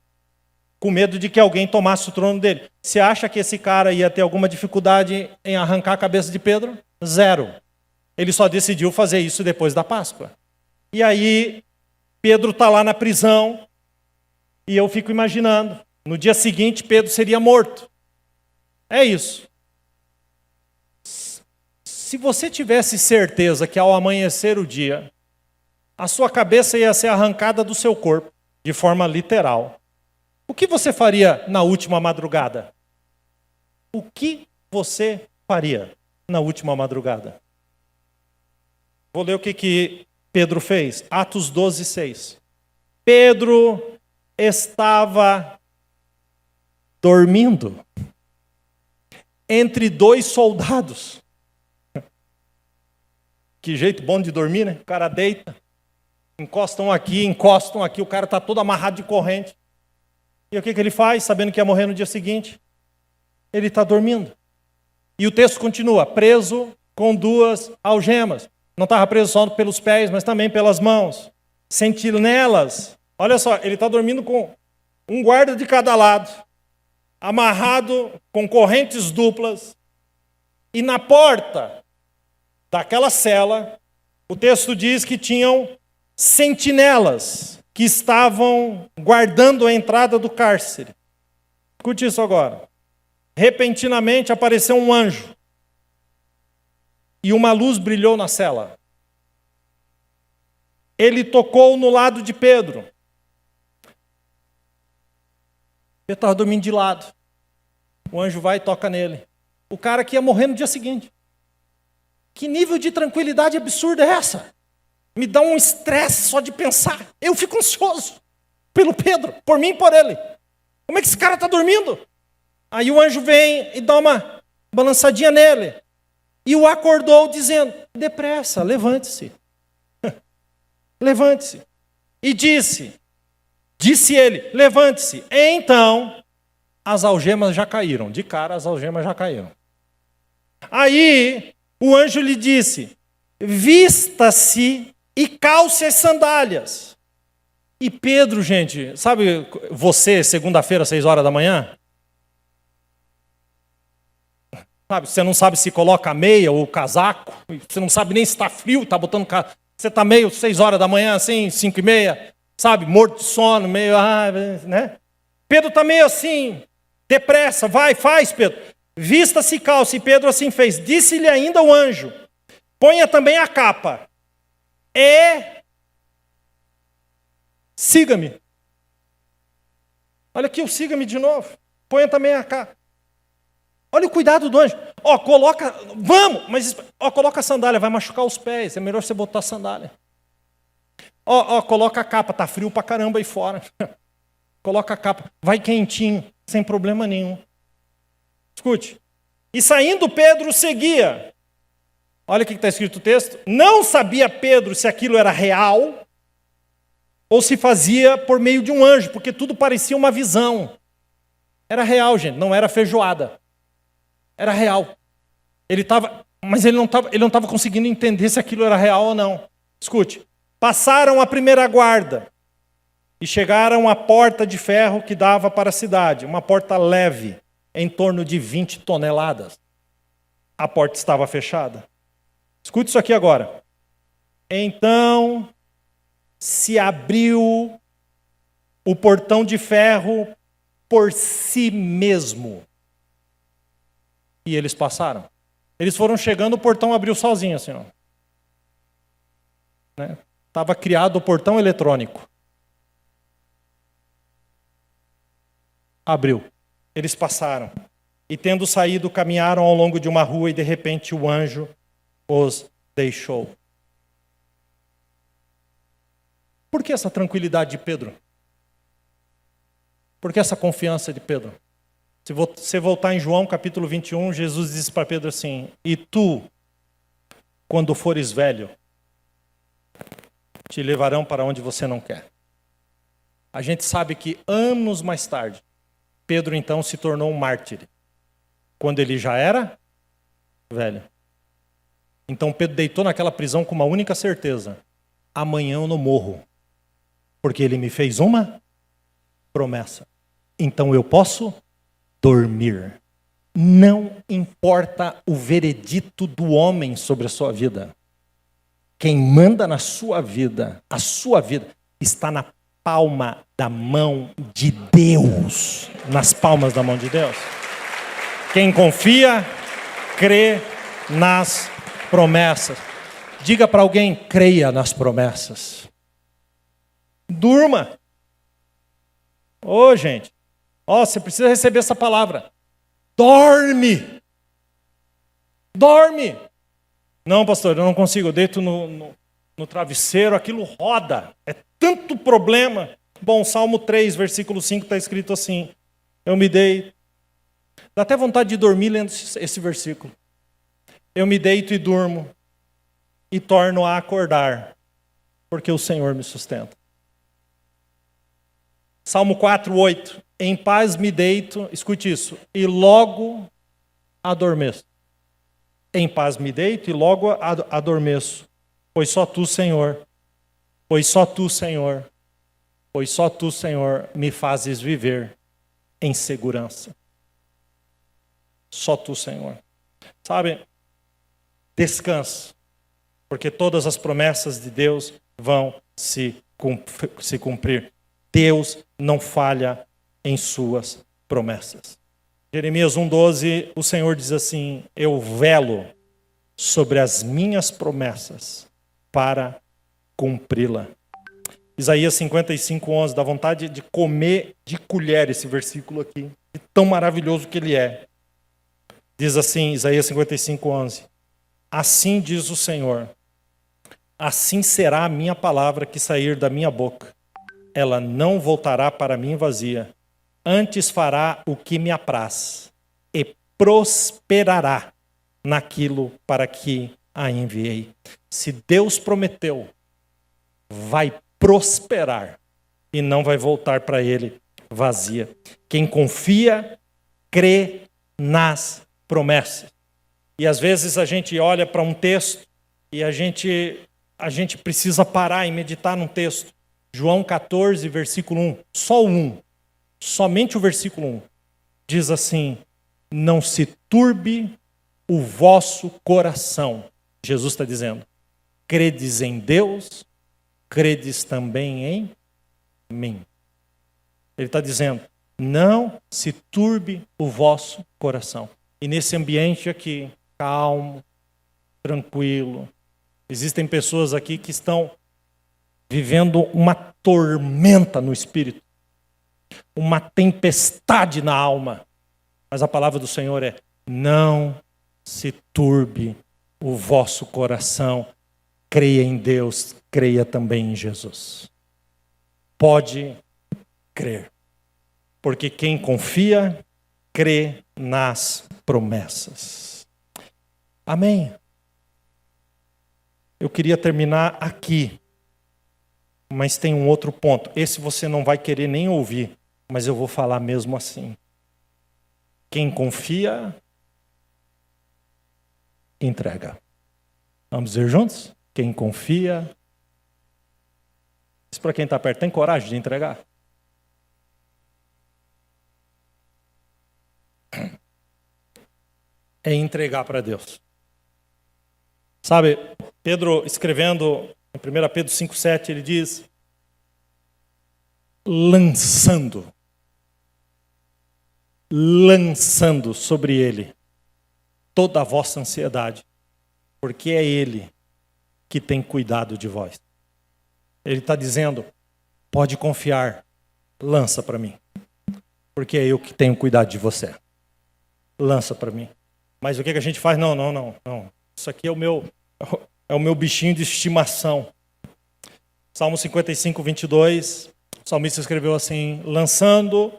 com medo de que alguém tomasse o trono dele. Você acha que esse cara ia ter alguma dificuldade em arrancar a cabeça de Pedro? Zero. Ele só decidiu fazer isso depois da Páscoa. E aí Pedro está lá na prisão e eu fico imaginando, no dia seguinte Pedro seria morto. É isso. Se você tivesse certeza que ao amanhecer o dia, a sua cabeça ia ser arrancada do seu corpo, de forma literal, o que você faria na última madrugada? O que você faria na última madrugada? Vou ler o que Pedro fez. Atos 12, 6. Pedro estava dormindo entre dois soldados. Que jeito bom de dormir, né? O cara deita, encostam aqui, o cara está todo amarrado de corrente. E o que ele faz, sabendo que ia morrer no dia seguinte? Ele está dormindo. E o texto continua, preso com 2 algemas. Não estava preso só pelos pés, mas também pelas mãos. Sentinelas. Olha só, ele está dormindo com um guarda de cada lado, amarrado com correntes duplas. E na porta daquela cela, o texto diz que tinham sentinelas que estavam guardando a entrada do cárcere. Escute isso agora. Repentinamente apareceu um anjo e uma luz brilhou na cela. Ele tocou no lado de Pedro. Pedro estava dormindo de lado. O anjo vai e toca nele. O cara que ia morrer no dia seguinte. Que nível de tranquilidade absurda é essa? Me dá um estresse só de pensar. Eu fico ansioso pelo Pedro, por mim e por ele. Como é que esse cara está dormindo? Aí o anjo vem e dá uma balançadinha nele. E o acordou dizendo, depressa, levante-se. Levante-se. E disse ele, levante-se. Então, as algemas já caíram. De cara, as algemas já caíram. Aí, o anjo lhe disse, vista-se e calce as sandálias. E Pedro, gente, sabe você, segunda-feira, 6 horas da manhã? Sabe, você não sabe se coloca a meia ou o casaco, você não sabe nem se está frio, está botando... Você está meio 6 horas da manhã, assim, 5:30, sabe, morto de sono, meio... né? Pedro está meio assim, depressa, vai, faz, Pedro. Vista-se e calce, e Pedro assim fez. Disse-lhe ainda o anjo, ponha também a capa. Siga-me. Olha aqui, o siga-me de novo. Ponha também a capa. Olha o cuidado do anjo. Coloca a sandália, vai machucar os pés. É melhor você botar a sandália. Coloca a capa, tá frio pra caramba aí fora. Coloca a capa, vai quentinho, sem problema nenhum. Escute. E saindo Pedro seguia. Olha o que está escrito no texto. Não sabia Pedro se aquilo era real ou se fazia por meio de um anjo, porque tudo parecia uma visão. Era real, gente, não era feijoada. Era real. Mas ele não estava conseguindo entender se aquilo era real ou não. Escute. Passaram a primeira guarda e chegaram à porta de ferro que dava para a cidade, uma porta leve, em torno de 20 toneladas. A porta estava fechada. Escute isso aqui agora. Então se abriu o portão de ferro por si mesmo. E eles passaram. Eles foram chegando, o portão abriu sozinho, assim, ó. Né? Estava criado o portão eletrônico. Abriu. Eles passaram. E tendo saído, caminharam ao longo de uma rua e de repente o anjo os deixou. Por que essa tranquilidade de Pedro? Por que essa confiança de Pedro? Se você voltar em João capítulo 21, Jesus disse para Pedro assim, e tu, quando fores velho, te levarão para onde você não quer. A gente sabe que anos mais tarde, Pedro então se tornou um mártir, quando ele já era velho. Então Pedro deitou naquela prisão com uma única certeza, amanhã eu não morro, porque ele me fez uma promessa. Então eu posso dormir. Não importa o veredito do homem sobre a sua vida. Quem manda na sua vida, a sua vida, está na palma da mão de Deus. Nas palmas da mão de Deus. Quem confia, crê nas promessas. Diga para alguém, creia nas promessas. Durma. Gente. Você precisa receber essa palavra. Dorme. Dorme. Não, pastor, eu não consigo. Eu deito no travesseiro, aquilo roda. É tanto problema. Bom, Salmo 3, versículo 5 está escrito assim. Eu me deito. Dá até vontade de dormir lendo esse versículo. Eu me deito e durmo. E torno a acordar. porque o Senhor me sustenta. Salmo 4:8. Em paz me deito, escute isso, e logo adormeço. Em paz me deito e logo adormeço. Pois só tu, Senhor, pois só tu, Senhor, pois só tu, Senhor, me fazes viver em segurança. Só tu, Senhor. Sabe, descanse, porque todas as promessas de Deus vão se cumprir. Deus não falha em suas promessas. Jeremias 1:12, o Senhor diz assim: eu velo sobre as minhas promessas para cumpri-la. Isaías 55:11, dá vontade de comer de colher esse versículo aqui, de tão maravilhoso que ele é. Diz assim, Isaías 55:11, assim diz o Senhor, assim será a minha palavra que sair da minha boca. Ela não voltará para mim vazia, antes fará o que me apraz e prosperará naquilo para que a enviei. Se Deus prometeu, vai prosperar e não vai voltar para ele vazia. Quem confia, crê nas promessas. E às vezes a gente olha para um texto e a gente precisa parar e meditar num texto. João 14, versículo 1, só o 1, somente o versículo 1, diz assim: não se turbe o vosso coração. Jesus está dizendo, credes em Deus, credes também em mim. Ele está dizendo, não se turbe o vosso coração. E nesse ambiente aqui, calmo, tranquilo, existem pessoas aqui que estão vivendo uma tormenta no espírito, uma tempestade na alma. Mas a palavra do Senhor é, não se turbe o vosso coração, creia em Deus, creia também em Jesus. Pode crer, porque quem confia, crê nas promessas. Amém? Eu queria terminar aqui, mas tem um outro ponto. Esse você não vai querer nem ouvir, mas eu vou falar mesmo assim. Quem confia, entrega. Vamos dizer juntos? Quem confia. Isso para quem está perto, tem coragem de entregar? É entregar para Deus. Sabe, Pedro escrevendo em 1 Pedro 5,7, ele diz, lançando sobre ele toda a vossa ansiedade, porque é ele que tem cuidado de vós. Ele está dizendo, pode confiar, lança para mim, porque é eu que tenho cuidado de você. Lança para mim. Mas o que a gente faz? Não. Isso aqui é o meu bichinho de estimação. Salmo 55:22, o salmista escreveu assim, lançando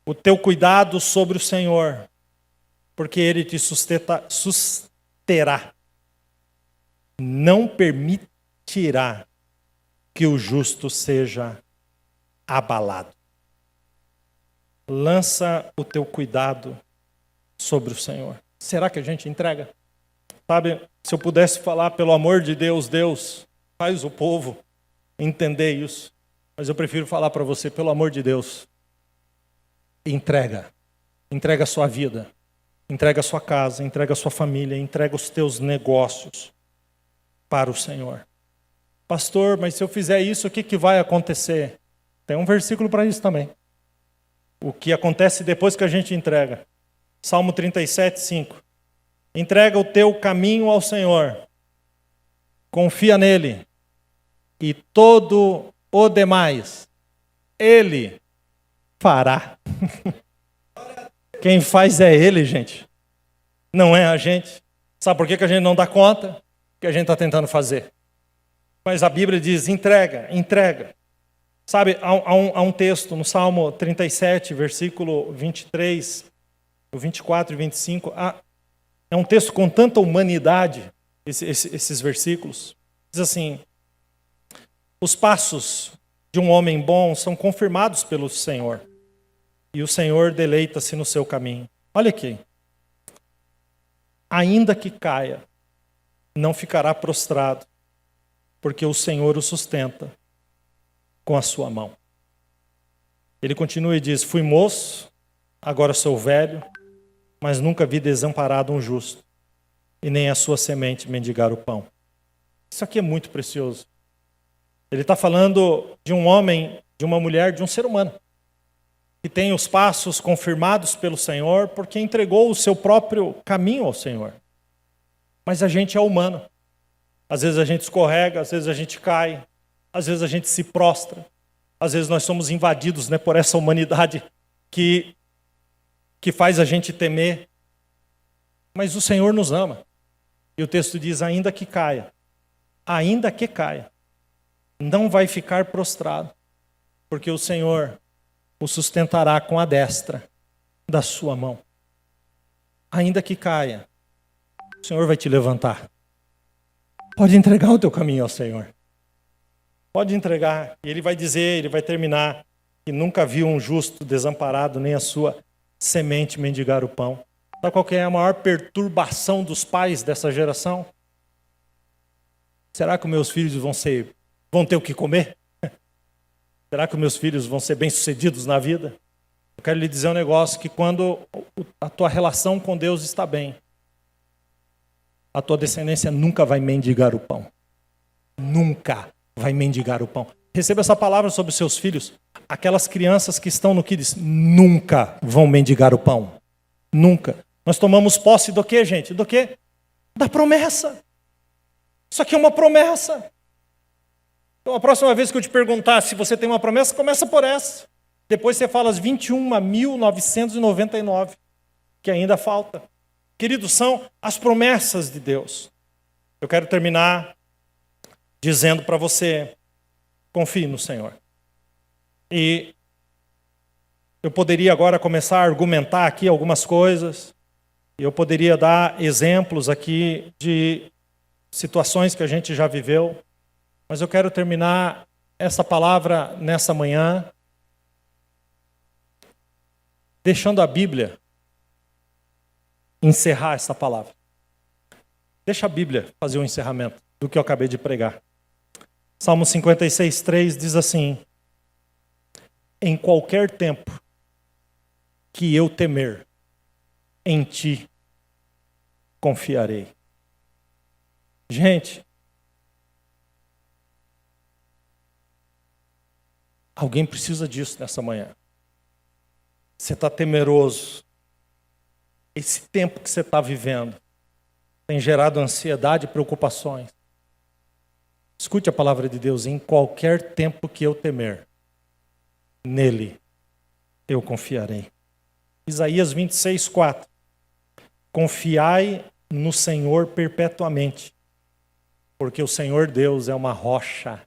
o teu cuidado sobre o Senhor, porque Ele te susterá. Não permitirá que o justo seja abalado. Lança o teu cuidado sobre o Senhor. Será que a gente entrega? Sabe, se eu pudesse falar, pelo amor de Deus, Deus, faz o povo entender isso. Mas eu prefiro falar para você, pelo amor de Deus, entrega. Entrega a sua vida. Entrega a sua casa, entrega a sua família, entrega os teus negócios para o Senhor. Pastor, mas se eu fizer isso, o que vai acontecer? Tem um versículo para isso também. O que acontece depois que a gente entrega. Salmo 37:5. Entrega o teu caminho ao Senhor. Confia nele. E todo o demais, Ele fará. Quem faz é Ele, gente. Não é a gente. Sabe por que a gente não dá conta? Que a gente está tentando fazer. Mas a Bíblia diz, entrega. Sabe, há um texto no Salmo 37, versículo 23, 24 e 25. É um texto com tanta humanidade, esses versículos. Diz assim, Os passos de um homem bom são confirmados pelo Senhor. E o Senhor deleita-se no seu caminho. Olha aqui. Ainda que caia, não ficará prostrado, porque o Senhor o sustenta com a sua mão. Ele continua e diz: fui moço, agora sou velho, mas nunca vi desamparado um justo, e nem a sua semente mendigar o pão. Isso aqui é muito precioso. Ele está falando de um homem, de uma mulher, de um ser humano, que tem os passos confirmados pelo Senhor, porque entregou o seu próprio caminho ao Senhor. Mas a gente é humano. Às vezes a gente escorrega, às vezes a gente cai, às vezes a gente se prostra, às vezes nós somos invadidos, né, por essa humanidade que faz a gente temer. Mas o Senhor nos ama. E o texto diz: ainda que caia, não vai ficar prostrado, porque o Senhor o sustentará com a destra da sua mão. Ainda que caia, o Senhor vai te levantar. Pode entregar o teu caminho ao Senhor. Pode entregar. E Ele vai dizer, Ele vai terminar, que nunca viu um justo desamparado, nem a sua semente mendigar o pão. Sabe qual que é a maior perturbação dos pais dessa geração? Será que meus filhos vão ter o que comer? Será que meus filhos vão ser bem-sucedidos na vida? Eu quero lhe dizer um negócio, que quando a tua relação com Deus está bem, a tua descendência nunca vai mendigar o pão. Nunca vai mendigar o pão. Receba essa palavra sobre os seus filhos. Aquelas crianças que estão no Kids nunca vão mendigar o pão. Nunca. Nós tomamos posse do quê, gente? Do quê? Da promessa. Isso aqui é uma promessa. Então, a próxima vez que eu te perguntar se você tem uma promessa, começa por essa. Depois você fala as 21.999, que ainda falta. Queridos, são as promessas de Deus. Eu quero terminar dizendo para você: confie no Senhor. E eu poderia agora começar a argumentar aqui algumas coisas. E eu poderia dar exemplos aqui de situações que a gente já viveu. Mas eu quero terminar essa palavra nessa manhã deixando a Bíblia encerrar essa palavra. Deixa a Bíblia fazer o encerramento do que eu acabei de pregar. Salmo 56:3 diz assim: em qualquer tempo que eu temer, em ti confiarei. Gente, alguém precisa disso nessa manhã. Você está temeroso. Esse tempo que você está vivendo tem gerado ansiedade e preocupações. Escute a palavra de Deus: em qualquer tempo que eu temer, nele eu confiarei. Isaías 26:4. Confiai no Senhor perpetuamente, porque o Senhor Deus é uma rocha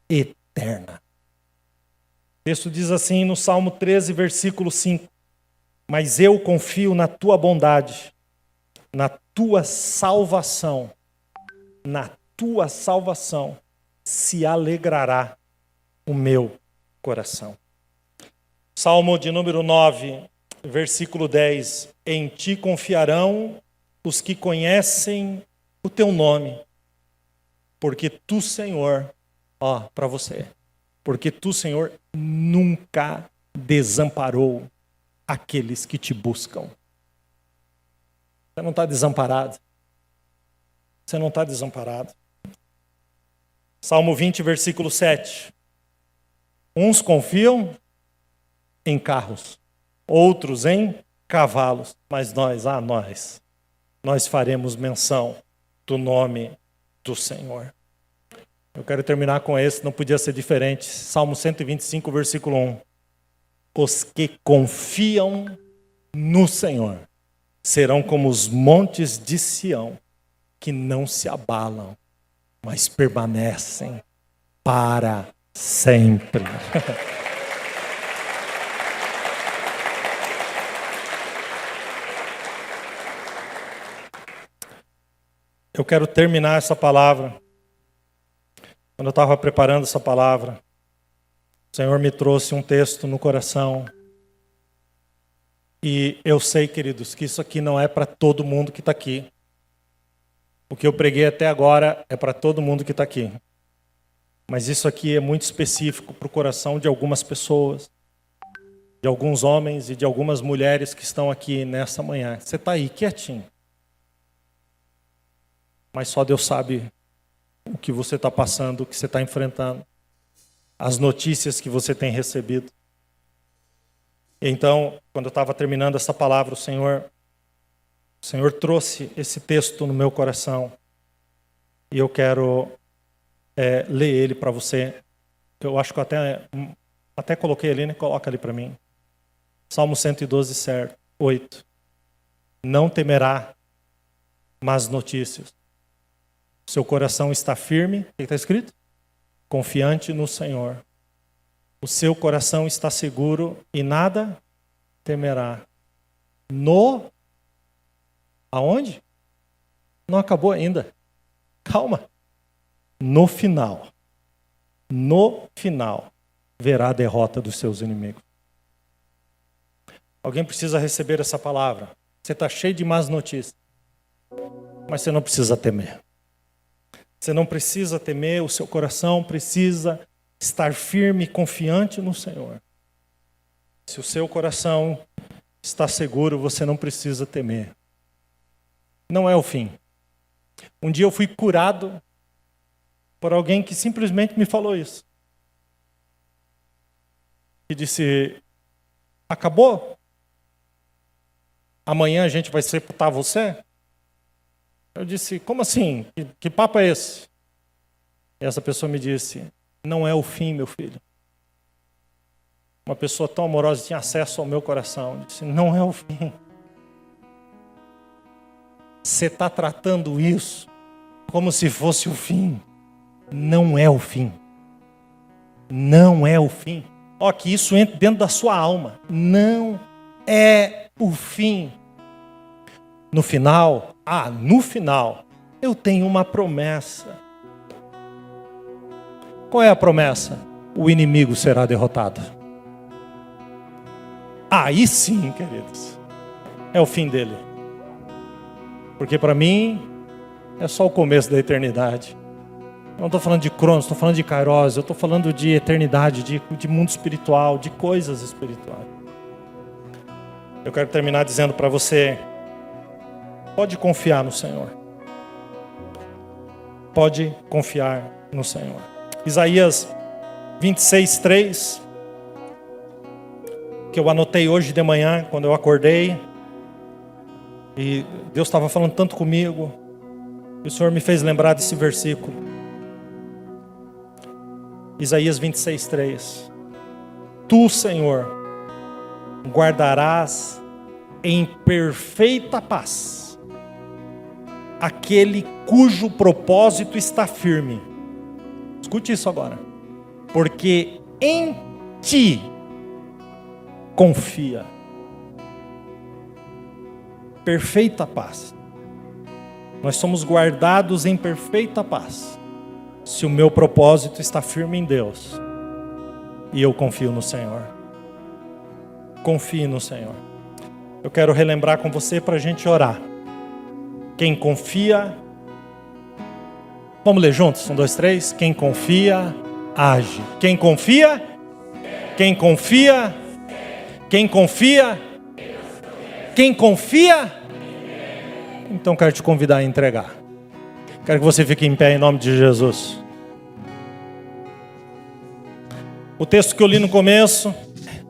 eterna. O texto diz assim no Salmo 13, versículo 5. Mas eu confio na tua bondade, na tua salvação se alegrará o meu coração. Salmo de número 9, versículo 10. Em ti confiarão os que conhecem o teu nome, porque tu, Senhor, para você, porque tu, Senhor, nunca desamparou aqueles que te buscam. Você não está desamparado. Você não está desamparado. Salmo 20, versículo 7. Uns confiam em carros, outros em cavalos, mas nós faremos menção do nome do Senhor. Eu quero terminar com esse, não podia ser diferente. Salmo 125, versículo 1. Os que confiam no Senhor serão como os montes de Sião, que não se abalam, mas permanecem para sempre. Eu quero terminar essa palavra Quando eu estava preparando essa palavra, o Senhor me trouxe um texto no coração. E eu sei, queridos, que isso aqui não é para todo mundo que está aqui. O que eu preguei até agora é para todo mundo que está aqui. Mas isso aqui é muito específico para o coração de algumas pessoas, de alguns homens e de algumas mulheres que estão aqui nessa manhã. Você está aí quietinho. Mas só Deus sabe o que você está passando, o que você está enfrentando, as notícias que você tem recebido. Então, quando eu estava terminando essa palavra, o Senhor trouxe esse texto no meu coração. E eu quero ler ele para você. Eu acho que eu até coloquei ali, né? Coloca ali para mim. Salmo 112, 8. Não temerá más notícias. Seu coração está firme. O que está escrito? Confiante no Senhor. O seu coração está seguro e nada temerá. Aonde? Não acabou ainda. Calma. No final, verá a derrota dos seus inimigos. Alguém precisa receber essa palavra. Você está cheio de más notícias, mas você não precisa temer. Você não precisa temer, o seu coração precisa estar firme e confiante no Senhor. Se o seu coração está seguro, você não precisa temer. Não é o fim. Um dia eu fui curado por alguém que simplesmente me falou isso. E disse, acabou? Amanhã a gente vai sepultar você? Eu disse, como assim? Que papo é esse? E essa pessoa me disse, não é o fim, meu filho. Uma pessoa tão amorosa tinha acesso ao meu coração. Disse, não é o fim. Você está tratando isso como se fosse o fim. Não é o fim. Não é o fim. Ó, que isso entre dentro da sua alma. Não é o fim. No final, eu tenho uma promessa. Qual é a promessa? O inimigo será derrotado. Aí sim, queridos, é o fim dele. Porque para mim, é só o começo da eternidade. Eu não estou falando de Cronos, estou falando de Kairos, eu estou falando de eternidade, de mundo espiritual, de coisas espirituais. Eu quero terminar dizendo para você, pode confiar no Senhor. Pode confiar no Senhor. Isaías 26, 3, que eu anotei hoje de manhã, quando eu acordei, e Deus estava falando tanto comigo, e o Senhor me fez lembrar desse versículo. Isaías 26, 3. Tu, Senhor, guardarás em perfeita paz aquele cujo propósito está firme. Escute isso agora. Porque em ti confia. Perfeita paz. Nós somos guardados em perfeita paz se o meu propósito está firme em Deus e eu confio no Senhor. Confie no Senhor. Eu quero relembrar com você para a gente orar. Quem confia, vamos ler juntos? 1, 2, 3. Quem confia, age. Quem confia? Quem confia? Quem confia? Quem confia? Então quero te convidar a entregar. Quero que você fique em pé em nome de Jesus. O texto que eu li no começo,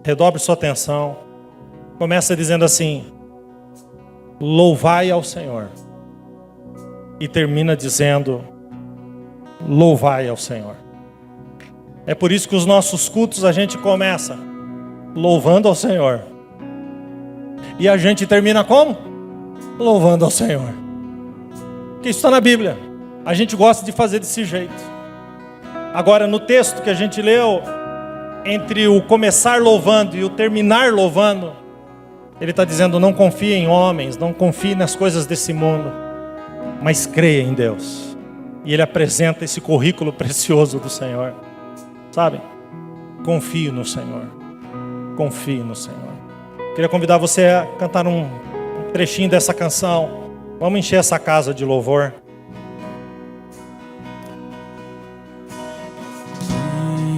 redobre sua atenção, começa dizendo assim: louvai ao Senhor. E termina dizendo: louvai ao Senhor. É por isso que os nossos cultos a gente começa louvando ao Senhor. E a gente termina como? Louvando ao Senhor. Porque isso está na Bíblia. A gente gosta de fazer desse jeito. Agora, no texto que a gente leu, entre o começar louvando e o terminar louvando, ele está dizendo: não confie em homens, não confie nas coisas desse mundo, mas creia em Deus. e Ele apresenta esse currículo precioso do Senhor. Sabe? Confie no Senhor. Confie no Senhor. Queria convidar você a cantar um trechinho dessa canção. Vamos encher essa casa de louvor.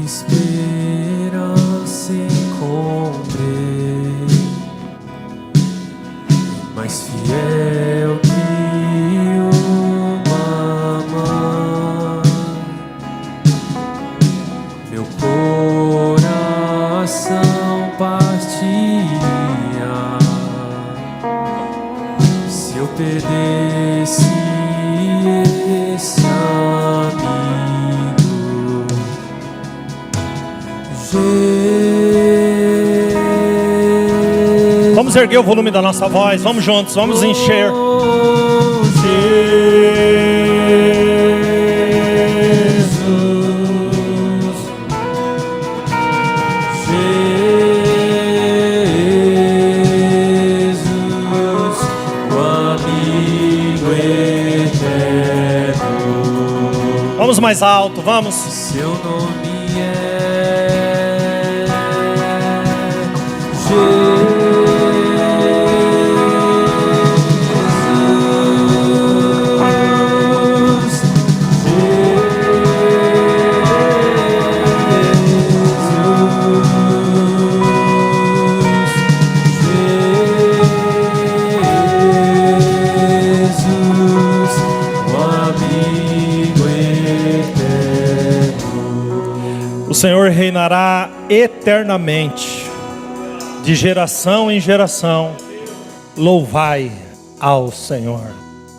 Esperança encontrei, mais fiel que uma mãe. Meu coração partia se eu perdesse esse amigo. Vamos erguer o volume da nossa voz, vamos juntos, vamos encher. Jesus, o amigo eterno. Vamos mais alto, vamos. Seu nome é O Senhor reinará eternamente, de geração em geração. Louvai ao Senhor.